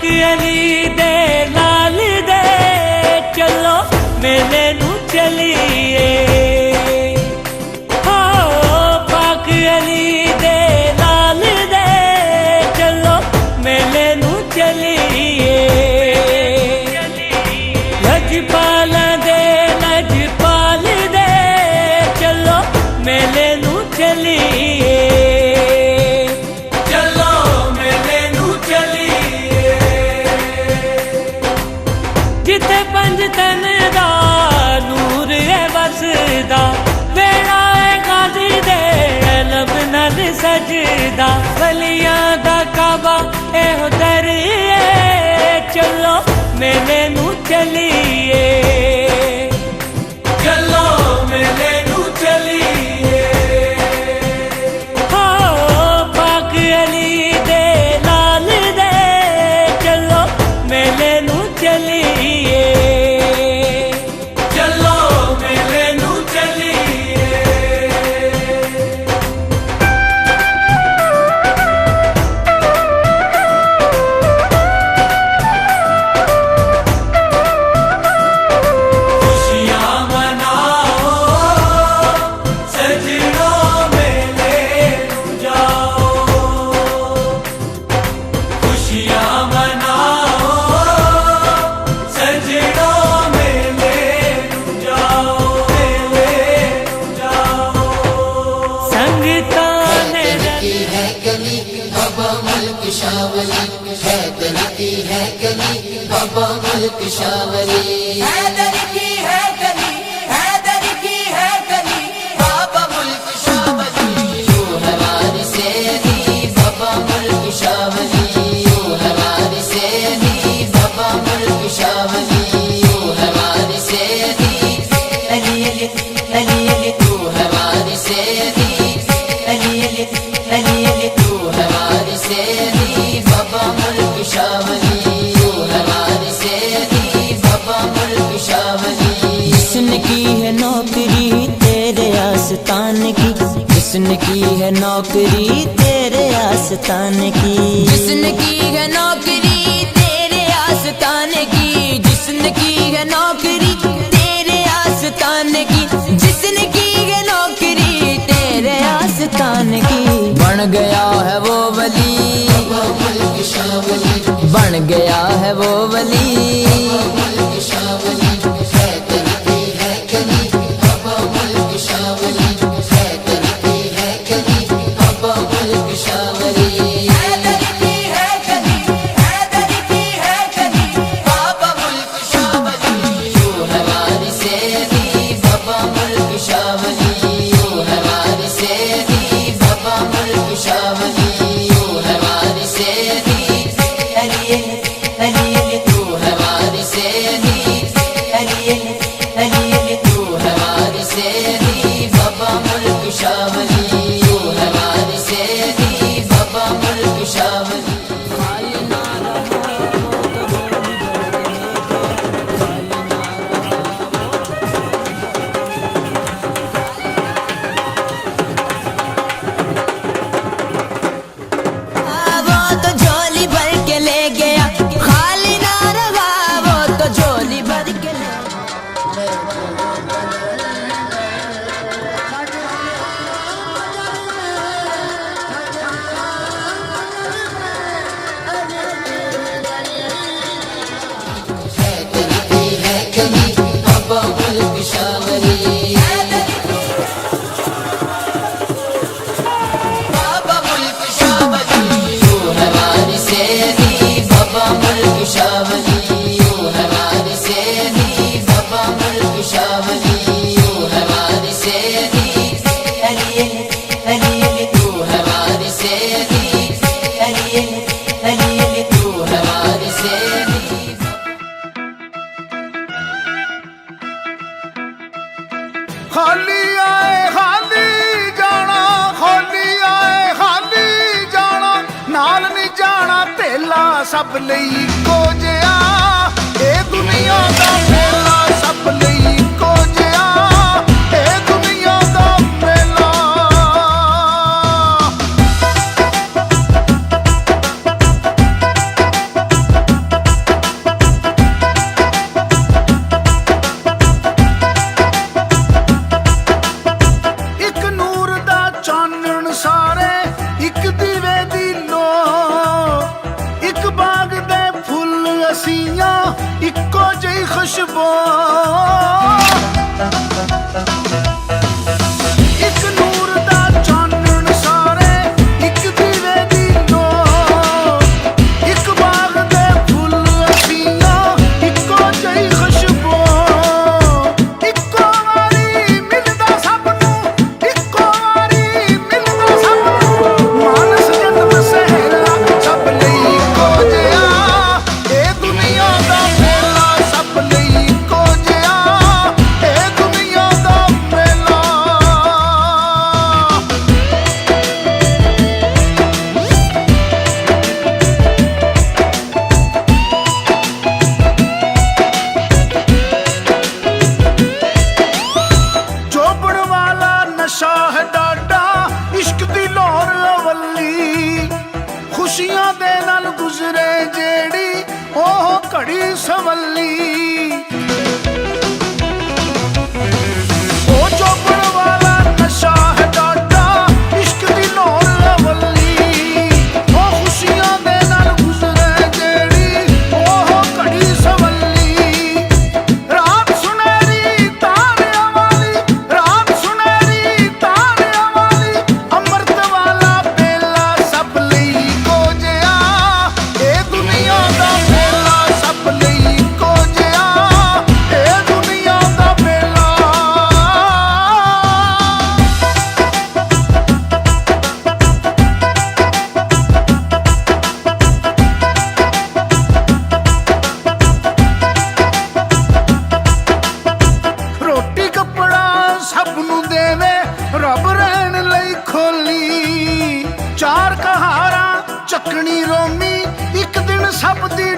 पाक अली दे लाल दे चलो मेले नू चलिए। हो पाक अली दे लाल दे चलो मेले नू चलिए। लजपाल दे चलो मेले नू चलिए। चलो मेले नू चलिए। जिथे पंज तन दा नूर है वसदा वेड़ा है गाजी दे लब नल सजदा वलियां दा काबा एहो दर है चलो मेले नू चलिए। चलो मेले नू चलिए। हो पाक अली दे लाल दे चलो मेले नू चलिए। चलो मेले नू चलिए। बाबा मुल्क शावली हैदर की है गली, हैदर की है गली, बाबा मुल्क शावली। यू है वारिसे दी बाबा मुल्क शावली, यू है वारिसे दी बाबा मुल्क शावली, यू है वारिसे दी अली अली अली अली तू है वारिसे दी अली अली अली अली तू है वारिसे दी बाबा मुल्क शावली। जिसने की है नौकरी तेरे आस्तान की, जिसने की है नौकरी तेरे आस्तान की, जिसने की है नौकरी तेरे आस्तान की, जिसने की है नौकरी तेरे आस्तान की, जिसने की है नौकरी तेरे आस्तान की। बन गया है वो वली बन गया है वो वली। खाली आए खाली जाना, खाली आए खाली जाना, नाल नहीं जाना तेला सब लई को जिया। ए दुनिया दा मेला सब लई को जिया, ए दुनिया दा मेला। ਖੁਸ਼ਬੂ ਇੱਕ ਨੂਰ ਦਾ ਚਾਨਣ ਸਾਰੇ ਇੱਕ ਦੀਵੇ ਦੀ ਲੋ ਇੱਕ ਬਾਗ ਦੇ ਫੁੱਲ ਅਸੀਆਂ ਇੱਕੋ ਜਿਹੀ ਖੁਸ਼ਬੂ ਇੱਕੋ ਵਾਰੀ ਮਿਲਦਾ ਸਭ ਨੂੰ ਇੱਕੋ ਵਾਰੀ ਮਿਲਦਾ ਸਭ ਨੂੰ ਮਾਨਸ ਜਨਮ ਸਹਿਲਾ ਸਭ ਲਈ ਇੱਕੋ ਜਿਹਾ ਇਹ ਦੁਨੀਆ ਦਾ ਮੇਲਾ ਸਭ ਲਈ ਇੱਕੋ ਜਿਹਾ ਇਹ ਦੁਨੀਆ ਦਾ ਮੇਲਾ ਚੋਬਣ ਵਾਲਾ ਨਸ਼ਾ ਹੈ ਡਾਡਾ ਇਸ਼ਕ ਦੀ ਲੋਰ ਅਵੱਲੀ ਖੁਸ਼ੀਆਂ ਦੇ ਨਾਲ ਗੁਜ਼ਰੇ ਜਿਹੜੀ ਉਹ ਘੜੀ ਸਵੱਲੀ ਉਹ ਚੋਬਣ ਵਾਲਾ ਨਸ਼ਾ ਹੈ ਡਾਡਾ ਇਸ਼ਕ ਦੀ ਲੋਰ ਅਵੱਲੀ ਉਹ ਖੁਸ਼ੀਆਂ ਦੇ ਨਾਲ ਗੁਜ਼ਰੇ ਜਿਹੜੀ ਉਹ ਘੜੀ ਸਵੱਲੀ ਰਾਤ ਸੁਨਹਿਰੀ ਤਾਰਿਆਂ ਵਾਲੀ ਰਾਤ ਸੁਨਹਿਰੀ ਤਾਰਿਆਂ ਵਾਲੀ ਅੰਮ੍ਰਿਤ ਵਾਲਾ ਬੇਲਾ ਸਭ ਲਈ ਇੱਕੋ ਜਿਹਾ ਇਹ ਦੁਨੀਆ ਦਾ ਮੇਲਾ ਸਭ ਲਈ ਇੱਕੋ ਜਿਹਾ ਇਹ ਦੁਨੀਆ ਦਾ ਮੇਲਾ ਰੋਟੀ ਕੱਪੜਾ ਸਭ ਨੂੰ ਦੇਵੇ ਰੱਬ ਰਹਿਣ ਲਈ ਖੋਲੀ ਚਾਰ ਕਹਾਰਾਂ ਚੱਕਣੀ ਰੋਮੀ ਇੱਕ ਦਿਨ ਸਭ ਦੀ